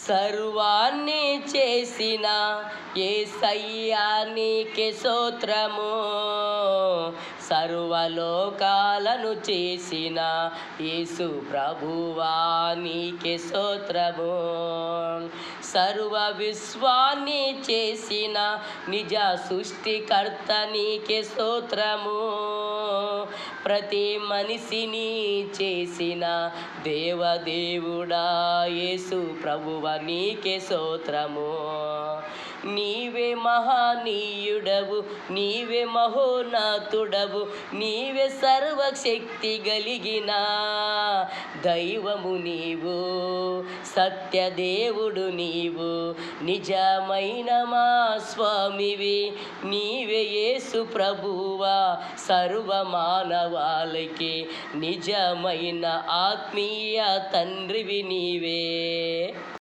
సర్వాన్ని చేసిన యేసయ్యా నీకే స్తోత్రము. సర్వలోకాలను చేసిన యేసు ప్రభువా నీకే స్తోత్రము. సర్వ విశ్వాన్ని చేసిన నిజ సృష్టికర్త నీకే స్తోత్రము. ప్రతి మనిషిని చేసిన దేవదేవుడా యేసు ప్రభువ నీకే స్తోత్రము. నీవే మహనీయుడవు, నీవే మహోన్నతుడవు, నీవే సర్వశక్తి కలిగిన దైవము నీవు, సత్యదేవుడు నీవు, నిజమైన మా స్వామివి నీవే యేసు ప్రభువా. సర్వ మానవాళికి నిజమైన ఆత్మీయ తండ్రివి నీవే.